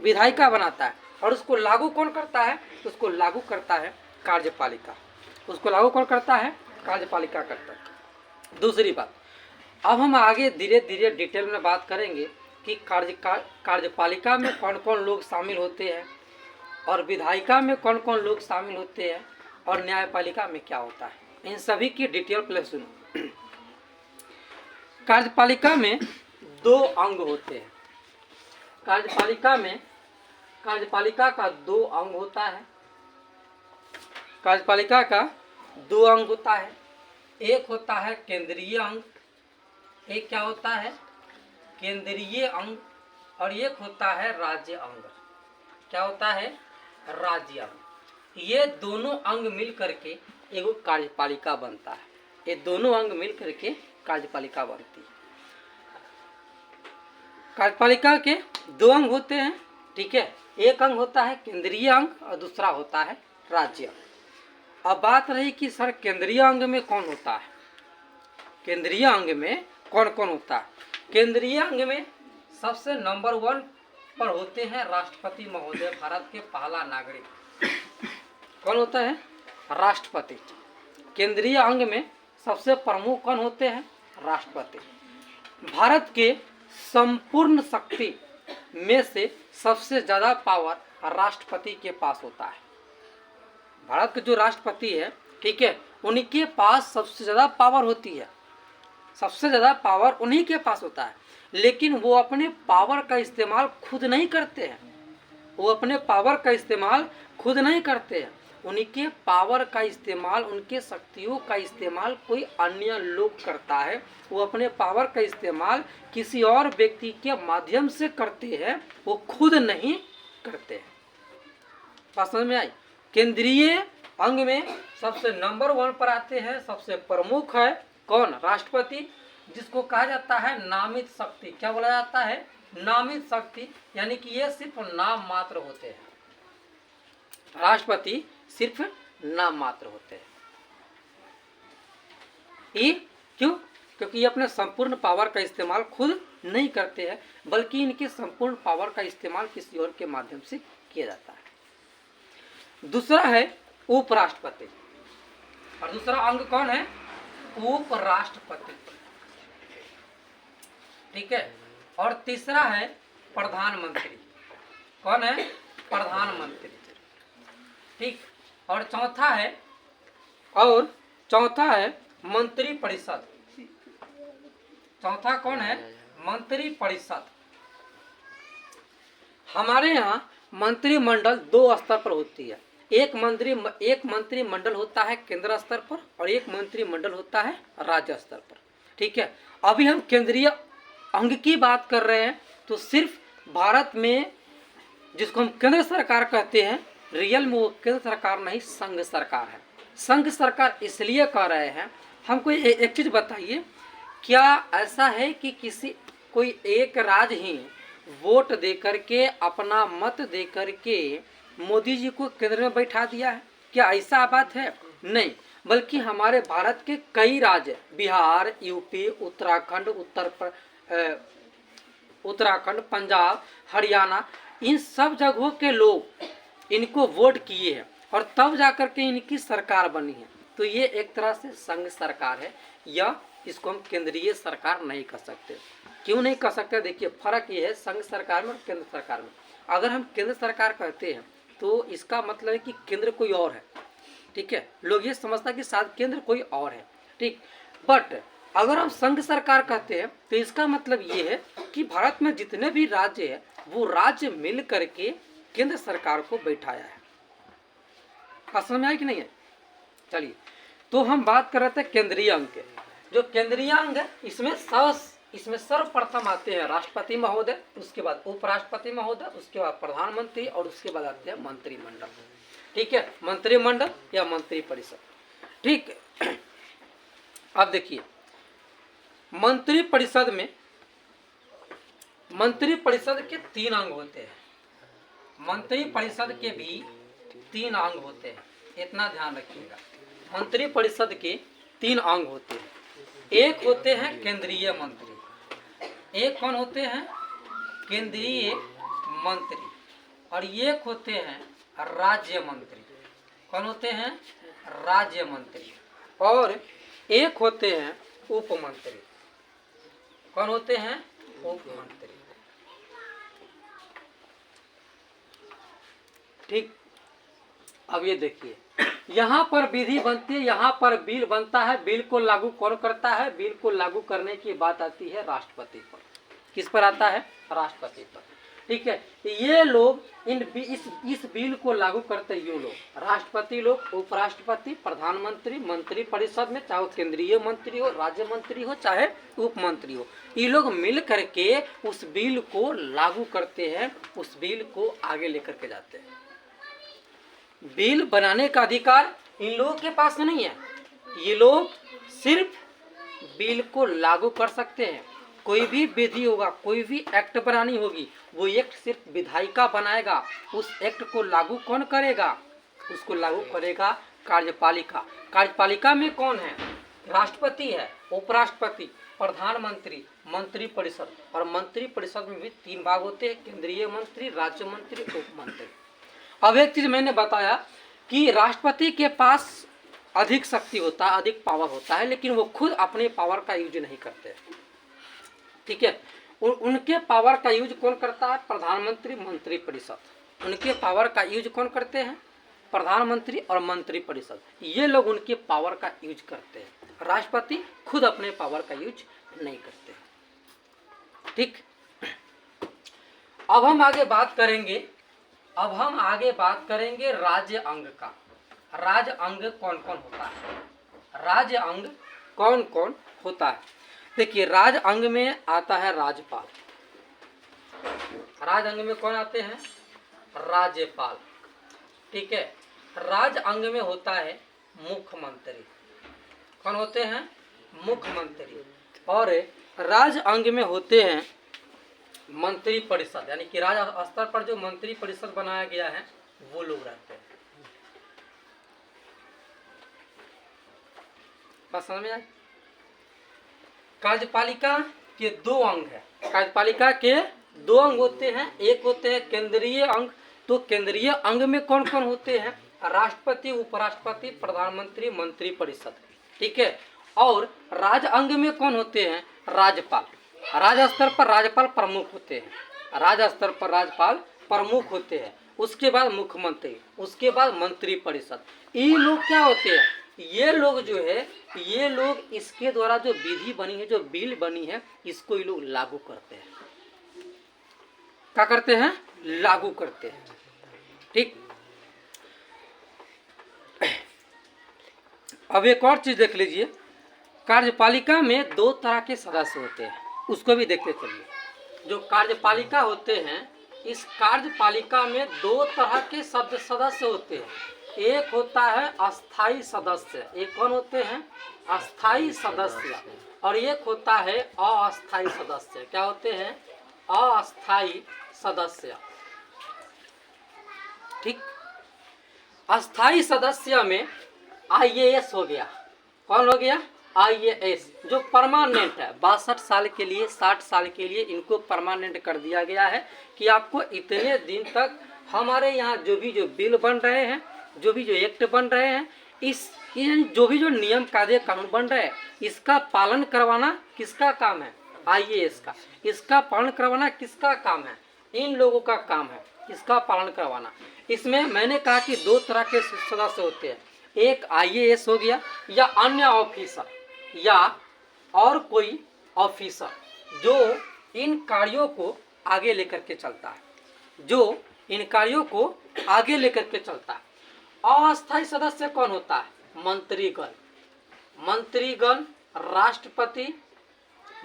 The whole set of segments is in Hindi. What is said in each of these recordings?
विधायिका बनाता है, और उसको लागू कौन करता है? उसको लागू करता है कार्यपालिका। उसको लागू कौन करता है? कार्यपालिका करता है। दूसरी बात, अब हम आगे धीरे धीरे डिटेल में बात करेंगे कि कार्यपालिका में कौन कौन लोग शामिल होते हैं, और विधायिका में कौन कौन लोग शामिल होते हैं, और न्यायपालिका में क्या होता है। इन सभी की डिटेल पहले सुनो। कार्यपालिका में 2 अंग होते हैं। कार्यपालिका का 2 अंग होता है। कार्यपालिका का 2 अंग होता है। एक होता है केंद्रीय अंग, एक क्या होता है? केंद्रीय अंग, और एक होता है राज्य अंग। क्या होता है? राज्य अंग। ये दोनों अंग मिल करके एगो कार्यपालिका बनता है। ये दोनों अंग मिल करके कार्यपालिका बनती है। कार्यपालिका के 2 अंग होते हैं, ठीक है। एक अंग होता है केंद्रीय अंग और दूसरा होता है राज्य अंग। अब बात रही कि सर केंद्रीय अंग में कौन होता है? केंद्रीय अंग में कौन कौन होता है? केंद्रीय अंग में सबसे नंबर 1 पर होते हैं राष्ट्रपति महोदय, भारत के पहला नागरिक। कौन होता है? राष्ट्रपति। केंद्रीय अंग में सबसे प्रमुख कौन होते हैं? राष्ट्रपति। भारत के संपूर्ण शक्ति में से सबसे ज्यादा पावर राष्ट्रपति के पास होता है। भारत के जो राष्ट्रपति है, ठीक है, उनके पास सबसे ज्यादा पावर होती है। सबसे ज्यादा पावर उन्हीं के पास होता है, लेकिन वो अपने पावर का इस्तेमाल खुद नहीं करते हैं। वो अपने पावर का इस्तेमाल खुद नहीं करते हैं। उनके पावर का इस्तेमाल, उनके शक्तियों का इस्तेमाल कोई अन्य लोग करता है। वो अपने पावर का इस्तेमाल किसी और व्यक्ति के माध्यम से करते हैं, वो खुद नहीं करते हैं। बात समझ में आई? केंद्रीय अंग में सबसे नंबर 1 पर आते हैं, सबसे प्रमुख है कौन? राष्ट्रपति, जिसको कहा जाता है नामित शक्ति। क्या बोला जाता है? नामित शक्ति, यानी कि ये सिर्फ नाम मात्र होते हैं। राष्ट्रपति सिर्फ नाम मात्र होते हैं। ये क्यों? क्योंकि ये अपने संपूर्ण पावर का इस्तेमाल खुद नहीं करते हैं, बल्कि इनके संपूर्ण पावर का इस्तेमाल किसी और के माध्यम से किया जाता है। दूसरा है उपराष्ट्रपति, और दूसरा अंग कौन है? उपराष्ट्रपति, ठीक है। और तीसरा है प्रधानमंत्री। कौन है? प्रधानमंत्री, ठीक। और चौथा है मंत्रिपरिषद। चौथा कौन है? मंत्रिपरिषद। हमारे यहाँ मंत्रिमंडल 2 स्तर पर होती है। एक मंत्रिमंडल होता है केंद्र स्तर पर, और एक मंत्रिमंडल होता है राज्य स्तर पर, ठीक है। अभी हम केंद्रीय अंग की बात कर रहे हैं, तो सिर्फ भारत में जिसको हम केंद्र सरकार कहते हैं, रियल में वो केंद्र सरकार नहीं, संघ सरकार है। संघ सरकार इसलिए कह रहे हैं। हमको एक चीज बताइए, क्या ऐसा है कि कोई एक राज्य ही वोट दे करके, अपना मत दे करके मोदी जी को केंद्र में बैठा दिया है? क्या ऐसा बात है? नहीं, बल्कि हमारे भारत के कई राज्य, बिहार, यूपी, उत्तराखंड, पंजाब, हरियाणा, इन सब जगहों के लोग इनको वोट किए हैं, और तब जाकर के इनकी सरकार बनी है। तो ये एक तरह से संघ सरकार है, या इसको हम केंद्रीय सरकार नहीं कह सकते। क्यों नहीं कह सकते? देखिए, फर्क ये है संघ सरकार में और केंद्र सरकार में। अगर हम केंद्र सरकार कहते हैं तो इसका मतलब है कि केंद्र कोई और है, ठीक है। लोग ये समझता है कि शायद केंद्र कोई और है, ठीक। बट अगर हम संघ सरकार कहते हैं तो इसका मतलब ये है कि भारत में जितने भी राज्य है, वो राज्य मिल करके केंद्र सरकार को बैठाया है। बात समझ में आई कि नहीं है? चलिए, तो हम बात कर रहे थे केंद्रीय अंग के। जो केंद्रीय अंग है, इसमें सर्वप्रथम आते हैं राष्ट्रपति महोदय, उसके बाद उपराष्ट्रपति महोदय, उसके बाद प्रधानमंत्री, और उसके बाद आते हैं मंत्रिमंडल, ठीक है। मंत्रिमंडल या मंत्रिपरिषद, ठीक। अब देखिए, मंत्रिपरिषद के 3 अंग होते हैं। मंत्रिपरिषद के भी 3 अंग होते हैं, इतना ध्यान रखिएगा। मंत्रिपरिषद के 3 अंग होते हैं। एक होते हैं केंद्रीय मंत्री। एक कौन होते हैं? केंद्रीय मंत्री। और एक होते हैं राज्य मंत्री। कौन होते हैं? राज्य मंत्री। और एक होते हैं उप मंत्री। कौन होते हैं? उप मंत्री। ठीक, अब ये देखिए, यहाँ पर विधि बनती है, यहाँ पर बिल बनता है। बिल को लागू कौन करता है? बिल को लागू करने की बात आती है राष्ट्रपति पर। किस पर आता है? राष्ट्रपति पर। ठीक है, ये लोग इस बिल को लागू करते ये लोग राष्ट्रपति लोग, उपराष्ट्रपति, प्रधानमंत्री, मंत्री परिषद में, चाहे केंद्रीय मंत्री हो, राज्य मंत्री हो, चाहे उप मंत्री हो, ये लोग मिल करके उस बिल को लागू करते हैं, उस बिल को आगे लेकर के जाते हैं। बिल बनाने का अधिकार इन लोगों के पास नहीं है। ये लोग सिर्फ बिल को लागू कर सकते हैं। कोई भी विधि होगा, कोई भी एक्ट बनानी होगी, वो एक्ट सिर्फ विधायिका बनाएगा। उस एक्ट को लागू कौन करेगा? उसको लागू करेगा कार्यपालिका। कार्यपालिका में कौन है? राष्ट्रपति है, उपराष्ट्रपति, प्रधानमंत्री, मंत्री परिषद। और मंत्री परिषद में भी 3 भाग होते हैं, केंद्रीय मंत्री, राज्य मंत्री, उप मंत्री। अब एक चीज मैंने बताया कि राष्ट्रपति के पास अधिक शक्ति होता है, अधिक पावर होता है, लेकिन वो खुद अपने पावर का यूज नहीं करते। ठीक है, उनके पावर का यूज कौन करता है? प्रधानमंत्री, मंत्री परिषद। उनके पावर का यूज कौन करते हैं? प्रधानमंत्री और मंत्री परिषद। ये लोग उनके पावर का यूज करते हैं। राष्ट्रपति खुद अपने पावर का यूज नहीं करते। ठीक, अब हम आगे बात करेंगे राज्य अंग का। राज्य अंग कौन कौन होता है? राज्य अंग कौन कौन होता है? देखिए, राज्य अंग में आता है राज्यपाल। राज्य अंग में कौन आते हैं? राज्यपाल। ठीक है, राज्य अंग में होता है मुख्यमंत्री। कौन होते हैं? मुख्यमंत्री। और राज्य अंग में होते हैं मंत्री परिषद, यानी कि राज्य स्तर पर जो मंत्री परिषद बनाया गया है वो लोग रहते हैं। बात समझ में आए? कार्यपालिका के 2 अंग है। कार्यपालिका के 2 अंग होते हैं। एक होते हैं केंद्रीय अंग। तो केंद्रीय अंग में कौन कौन होते हैं? राष्ट्रपति, उपराष्ट्रपति, प्रधानमंत्री, मंत्री परिषद। ठीक है, और राज्य अंग में कौन होते हैं? राज्यपाल। राज्य स्तर पर राज्यपाल प्रमुख होते हैं। राज्य स्तर पर राज्यपाल प्रमुख होते हैं। उसके बाद मुख्यमंत्री, उसके बाद मंत्री परिषद। ये लोग क्या होते हैं? ये लोग जो है, ये लोग इसके द्वारा जो विधि बनी है, जो बिल बनी है, इसको ये लोग लागू करते हैं। क्या करते हैं? लागू करते हैं। ठीक, अब एक और चीज देख लीजिए। कार्यपालिका में 2 तरह के सदस्य होते हैं, उसको भी देखते चलिए। जो कार्यपालिका होते हैं, इस कार्यपालिका में 2 तरह के सदस्य होते हैं। एक होता है अस्थाई सदस्य। एक कौन होते हैं? अस्थाई सदस्य। और एक होता है अस्थाई सदस्य। क्या होते हैं? अस्थाई सदस्य। ठीक, अस्थाई सदस्य में IAS हो गया। कौन हो गया? IAS, जो परमानेंट है। 62 साल के लिए, 60 साल के लिए इनको परमानेंट कर दिया गया है कि आपको इतने दिन तक हमारे यहाँ जो बिल बन रहे हैं, जो एक्ट बन रहे हैं, जो नियम कायदे कानून बन रहे हैं, इसका पालन करवाना किसका काम है? IAS का। इसका पालन करवाना किसका काम है? इन लोगों का काम है इसका पालन करवाना। इसमें मैंने कहा कि 2 तरह के सदस्य होते हैं। एक IAS हो गया, या अन्य ऑफिसर, या और कोई ऑफिसर जो इन कार्यों को आगे लेकर के चलता है, जो इन कार्यों को आगे लेकर के चलता है। अस्थायी सदस्य कौन होता है? मंत्रीगण। मंत्रीगण, राष्ट्रपति,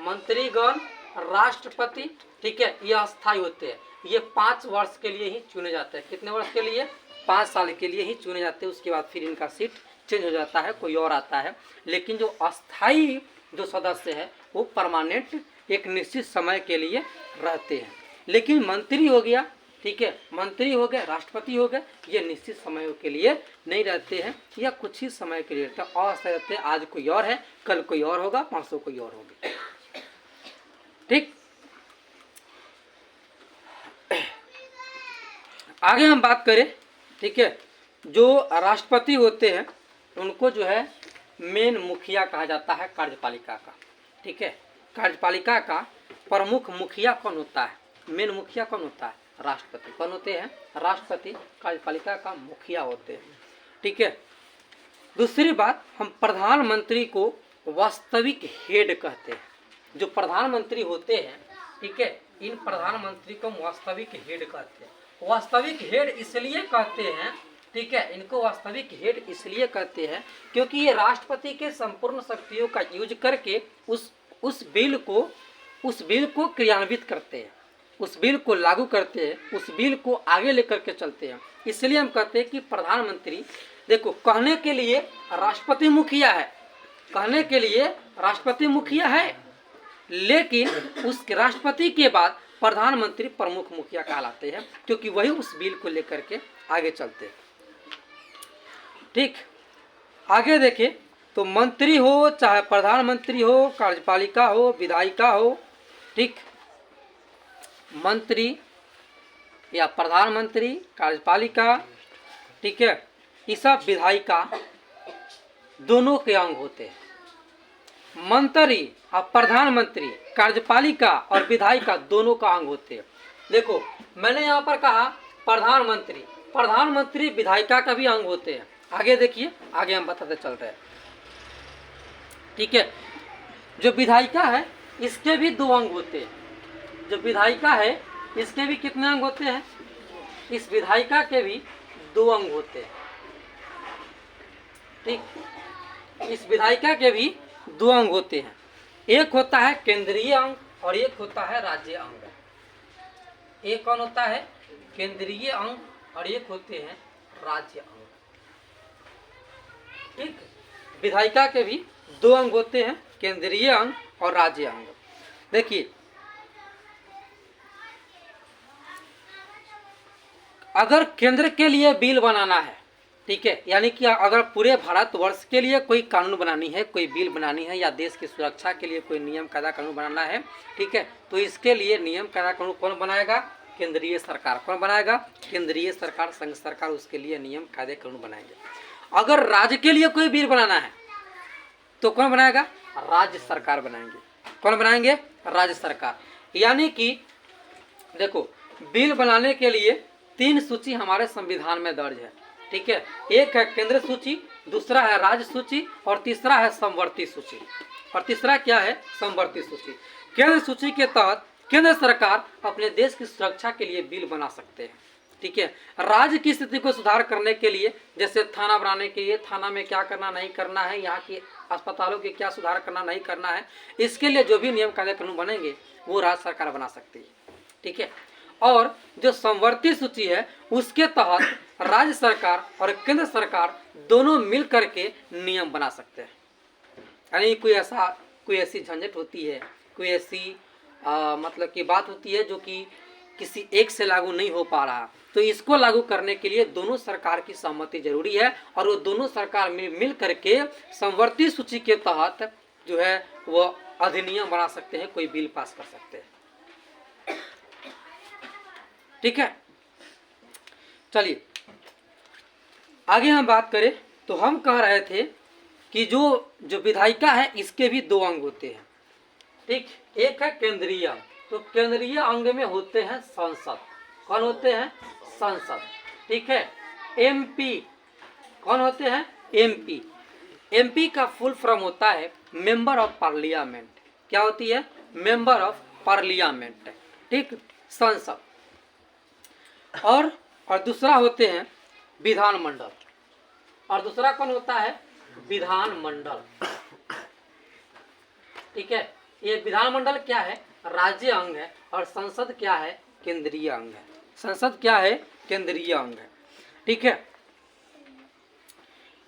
मंत्रीगण, राष्ट्रपति। ठीक है, ये अस्थायी होते हैं। ये 5 वर्ष के लिए ही चुने जाते हैं। कितने वर्ष के लिए? 5 साल के लिए ही चुने जाते हैं। उसके बाद फिर इनका सीट चेंज हो जाता है, कोई और आता है। लेकिन जो अस्थायी जो सदस्य है वो परमानेंट एक निश्चित समय के लिए रहते हैं। लेकिन मंत्री हो गया, ठीक है, मंत्री हो गए, राष्ट्रपति हो गए, ये निश्चित समय के लिए नहीं रहते हैं, या कुछ ही समय के लिए अस्थायी रहते हैं। आज कोई और है, कल कोई और होगा, परसों कोई और होगी। ठीक, आगे हम बात करें, ठीक है, जो राष्ट्रपति होते हैं उनको जो है मेन मुखिया कहा जाता है कार्यपालिका का, ठीक है। कार्यपालिका का प्रमुख मुखिया कौन होता है, मेन मुखिया कौन होता है, राष्ट्रपति। कौन होते हैं, राष्ट्रपति कार्यपालिका का मुखिया होते हैं, ठीक है। दूसरी बात, हम प्रधानमंत्री को वास्तविक हेड कहते हैं। जो प्रधानमंत्री होते हैं, ठीक है, इन प्रधानमंत्री को वास्तविक हेड कहते हैं। वास्तविक हेड इसलिए कहते हैं, ठीक है, इनको वास्तविक हेड इसलिए कहते हैं क्योंकि ये राष्ट्रपति के संपूर्ण शक्तियों का यूज करके उस बिल को क्रियान्वित करते हैं, उस बिल को लागू करते हैं, उस बिल को आगे लेकर के चलते हैं। इसलिए हम कहते हैं कि प्रधानमंत्री, देखो कहने के लिए राष्ट्रपति मुखिया है, कहने के लिए राष्ट्रपति मुखिया है, लेकिन उस राष्ट्रपति के बाद प्रधानमंत्री प्रमुख मुखिया कहलाते हैं क्योंकि वही उस बिल को लेकर के आगे चलते हैं, ठीक। आगे देखिए, तो मंत्री हो चाहे प्रधानमंत्री हो, कार्यपालिका हो, विधायिका हो, ठीक, मंत्री या प्रधानमंत्री, कार्यपालिका, ठीक है, ये सब विधायिका दोनों के अंग होते हैं। मंत्री और प्रधानमंत्री, कार्यपालिका और विधायिका दोनों का अंग होते हैं। देखो मैंने यहाँ पर कहा प्रधानमंत्री, प्रधानमंत्री विधायिका का भी अंग होते हैं। आगे देखिए, आगे हम बताते चल रहे हैं, ठीक है। जो विधायिका है इसके भी दो अंग होते हैं। जो विधायिका है इसके भी कितने अंग होते हैं, इस विधायिका के भी दो अंग होते हैं, ठीक। इस विधायिका के भी दो अंग होते हैं, एक होता है केंद्रीय अंग और एक होता है राज्य अंग। एक कौन होता है, केंद्रीय अंग और एक होते हैं राज्य अंग, ठीक। विधायिका के भी दो अंग होते हैं, केंद्रीय अंग और राज्य अंग। देखिए अगर केंद्र के लिए बिल बनाना है, ठीक है, यानी कि अगर पूरे भारतवर्ष के लिए कोई कानून बनानी है, कोई बिल बनानी है या देश की सुरक्षा के लिए कोई नियम कायदा कानून बनाना है, ठीक है, तो इसके लिए नियम कायदा कानून कौन बनाएगा, केंद्रीय सरकार। कौन बनाएगा, केंद्रीय सरकार, संघ सरकार उसके लिए नियम कायदे कानून बनाएंगे। अगर राज्य के लिए कोई बिल बनाना है तो कौन बनाएगा, राज्य सरकार बनाएंगे। कौन बनाएंगे, राज्य सरकार। यानी कि देखो बिल बनाने के लिए तीन सूची हमारे संविधान में दर्ज है, ठीक है। एक है केंद्र सूची, दूसरा है राज्य सूची और तीसरा है समवर्ती सूची। और तीसरा क्या है, समवर्ती सूची। केंद्र सूची के तहत केंद्र सरकार अपने देश की सुरक्षा के लिए बिल बना सकते हैं, ठीक है। राज्य की स्थिति को सुधार करने के लिए, जैसे थाना बनाने के लिए थाना में क्या करना नहीं करना है, यहाँ की अस्पतालों के क्या सुधार करना नहीं करना है, इसके लिए जो भी नियम कायदे कानून बनेंगे वो राज्य सरकार बना सकती है, ठीक है। और जो समवर्ती सूची है उसके तहत राज्य सरकार और केंद्र सरकार दोनों मिल करके नियम बना सकते हैं। यानी कोई ऐसी झंझट होती है, कोई ऐसी मतलब की बात होती है जो कि किसी एक से लागू नहीं हो पा रहा, तो इसको लागू करने के लिए दोनों सरकार की सहमति जरूरी है और वो दोनों सरकार मिल करके समवर्ती सूची के तहत जो है वो अधिनियम बना सकते हैं, कोई बिल पास कर सकते हैं, ठीक है। चलिए आगे हम बात करें तो हम कह रहे थे कि जो विधायिका है इसके भी दो अंग होते हैं, ठीक। एक है केंद्रीय अंग, तो केंद्रीय अंग में होते हैं संसद। कौन होते हैं, संसद, ठीक है। एमपी, कौन होते हैं, एमपी। एमपी का फुल फॉर्म होता है मेंबर ऑफ पार्लियामेंट। क्या होती है, मेंबर ऑफ पार्लियामेंट, ठीक, संसद। और दूसरा होते हैं विधानमंडल। और दूसरा कौन होता है, विधानमंडल, ठीक है। ये विधानमंडल क्या है, राज्य अंग है और संसद क्या है, केंद्रीय अंग है। संसद क्या है, केंद्रीय अंग है, ठीक है।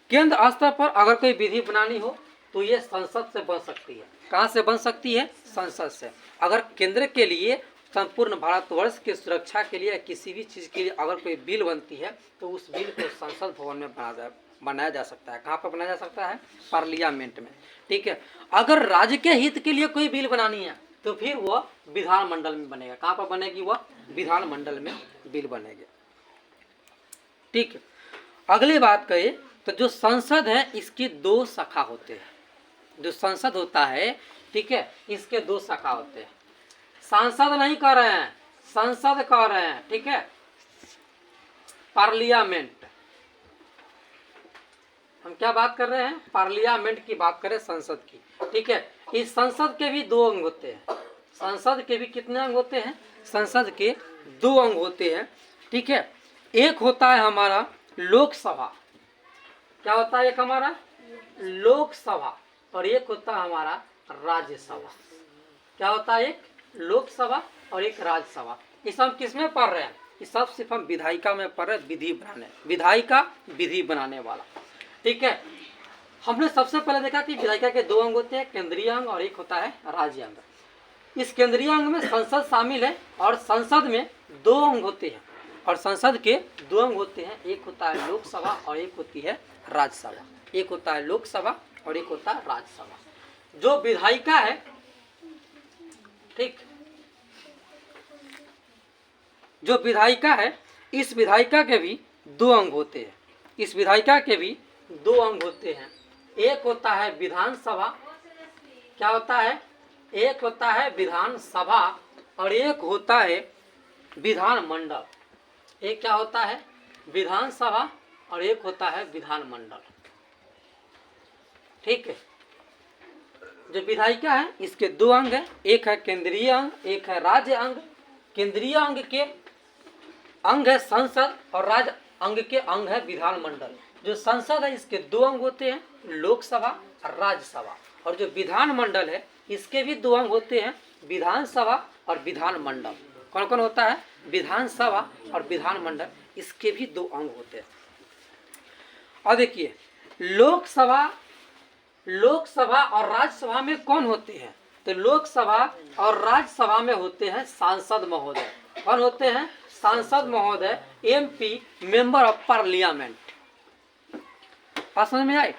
केंद्र स्तर पर अगर कोई विधि बनानी हो तो ये संसद से बन सकती है। कहाँ से बन सकती है, संसद से। अगर केंद्र के लिए संपूर्ण भारतवर्ष के सुरक्षा के लिए किसी भी चीज़ के लिए अगर कोई बिल बनती है तो उस बिल को संसद भवन में बनाया जा सकता है। कहाँ पर बनाया जा सकता है, पार्लियामेंट में, ठीक है। अगर राज्य के हित के लिए कोई बिल बनानी है तो फिर वह विधानमंडल में बनेगा। कहाँ पर बनेगी, वह विधानमंडल में बिल बनेगी, ठीक है। अगली बात करें तो जो संसद है इसकी दो शाखा होते हैं। जो संसद होता है, ठीक है, इसके दो शाखा होते हैं। सांसद नहीं कह रहे हैं, संसद कह रहे हैं, ठीक है, पार्लियामेंट। हम क्या बात कर रहे हैं? पार्लियामेंट की बात करें, संसद की, ठीक है। इस संसद के भी दो अंग होते हैं। संसद के भी कितने अंग होते हैं? संसद के दो अंग होते हैं, ठीक है। एक होता है हमारा लोकसभा। क्या होता है? एक हमारा लोकसभा और एक होता है हमारा राज्यसभा। क्या होता है? एक लोकसभा और एक राज्यसभा। इस हम किस में पढ़ रहे हैं? इस सब सिर्फ हम विधायिका में पढ़ रहे हैं, विधि बनाने, विधायिका विधि बनाने वाला, ठीक है। हमने सबसे पहले देखा कि विधायिका के दो अंग होते हैं, केंद्रीय अंग और एक होता है राज्य अंग। इस केंद्रीय अंग में संसद शामिल है और संसद में दो अंग होते हैं और संसद के दो अंग होते हैं। एक होता है लोकसभा और एक होती है राज्यसभा। एक होता है लोकसभा और एक होता है राज्यसभा। जो विधायिका है, ठीक, जो विधायिका है, इस विधायिका के भी दो अंग होते हैं। इस विधायिका के भी दो अंग होते हैं। एक होता है विधानसभा। क्या होता है? एक होता है विधानसभा और एक होता है विधानमंडल। एक क्या होता है? विधानसभा और एक होता है विधानमंडल, ठीक है। जो विधायिका है इसके दो अंग है, एक है केंद्रीय अंग, एक है राज्य अंग। केंद्रीय अंग के अंग है संसद और राज्य अंग के अंग है विधानमंडल। जो संसद है इसके दो अंग होते हैं, लोकसभा और राज्यसभा। और जो विधानमंडल है इसके भी दो अंग होते हैं, विधानसभा और विधानमंडल। कौन कौन होता है? विधानसभा और विधानमंडल, इसके भी दो अंग होते हैं। और देखिए, लोकसभा और राज्यसभा में कौन होते हैं? तो लोकसभा और राज्यसभा में होते हैं सांसद महोदय। कौन होते हैं? सांसद महोदय, एमपी, मेंबर ऑफ पार्लियामेंट। बात समझ में आए?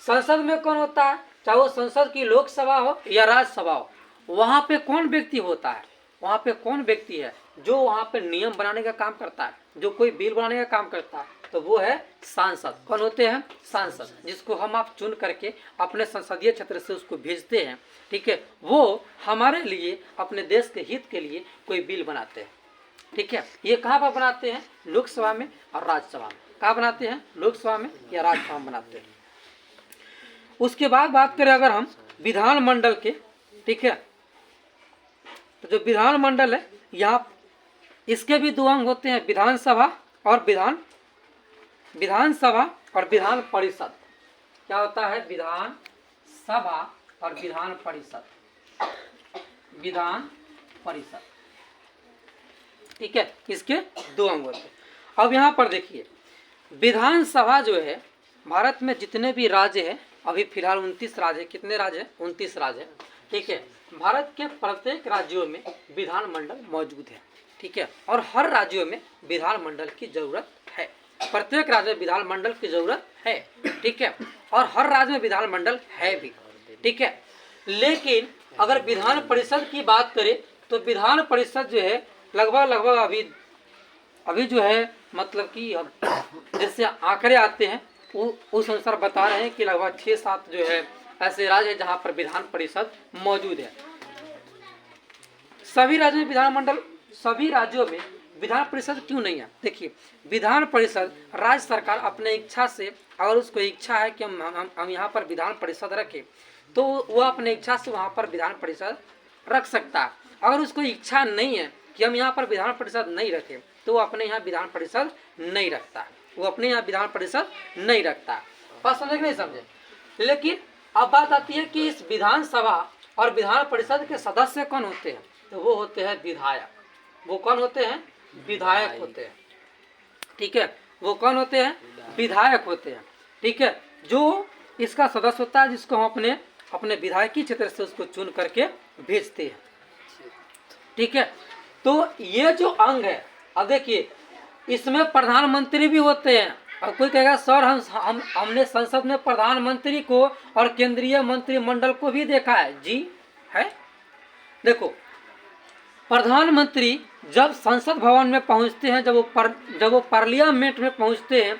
संसद में कौन होता है? चाहे वो संसद की लोकसभा हो या राज्यसभा हो, वहां पे कौन व्यक्ति होता है? वहां पे कौन व्यक्ति है जो वहां पे नियम बनाने का काम करता है, जो कोई बिल बनाने का काम करता है? तो वो है सांसद। कौन होते हैं? सांसद, जिसको हम आप चुन करके अपने संसदीय क्षेत्र से उसको भेजते हैं, ठीक है। वो हमारे लिए, अपने देश के हित के लिए कोई बिल बनाते हैं, ठीक है। ये कहाँ पर बनाते हैं? लोकसभा में और राज्यसभा में। कहाँ बनाते हैं? लोकसभा में या राज्यसभा में बनाते हैं। उसके बाद बात करें अगर हम विधानमंडल के, ठीक है, तो जो विधानमंडल है यहाँ इसके भी दो अंग होते हैं, विधानसभा और विधान परिषद। क्या होता है? विधानसभा और विधान परिषद, विधान परिषद, ठीक है। इसके दो अंग होते हैं। अब यहाँ पर देखिए, विधानसभा जो है, भारत में जितने भी राज्य हैं, अभी फिलहाल 29 राज्य है। कितने राज्य हैं? 29 राज्य है, ठीक है। भारत के प्रत्येक राज्यों में विधानमंडल मौजूद है, ठीक है। और हर राज्यों में विधानमंडल की जरूरत है। प्रत्येक राज्य में विधानमंडल की जरूरत है, ठीक है। और हर राज्य में विधानमंडल है भी, ठीक है। लेकिन अगर विधान परिषद की बात करें तो विधान परिषद जो है लगभग अभी जो है, मतलब कि जैसे आंकड़े आते हैं उस अनुसार बता रहे हैं कि लगभग 6-7 जो है ऐसे राज्य है जहां पर विधान परिषद मौजूद है। सभी राज्यों में विधानमंडल, सभी राज्यों में विधान परिषद क्यों नहीं है? देखिए, विधान परिषद राज्य सरकार अपने इच्छा से, अगर उसको इच्छा है कि हम यहाँ पर विधान परिषद रखें, तो वह अपने इच्छा से वहाँ पर विधान परिषद रख सकता है। अगर उसको इच्छा नहीं है कि हम यहाँ पर विधान परिषद नहीं रखें, तो वो अपने यहाँ विधान परिषद नहीं रखता है। वो अपने यहाँ विधान परिषद नहीं रखता है। बात समझे कि नहीं समझे? लेकिन अब बात आती है कि इस विधानसभा और विधान परिषद के सदस्य कौन होते हैं? तो वो होते हैं विधायक। वो कौन होते हैं? विधायक होते हैं, ठीक है। वो कौन होते हैं? विधायक होते हैं, ठीक है। जो इसका सदस्य होता है, जिसको हम अपने विधायकी क्षेत्र से उसको चुन करके भेजते हैं, ठीक है। तो ये जो अंग है, अब देखिए, इसमें प्रधानमंत्री भी होते हैं। अब कोई कहेगा सर हमने संसद में प्रधानमंत्री को और केंद्रीय मंत्रिमंडल को भी देखा है। जी है। देखो, प्रधानमंत्री जब संसद भवन में पहुंचते हैं, जब वो पार्लियामेंट में पहुंचते हैं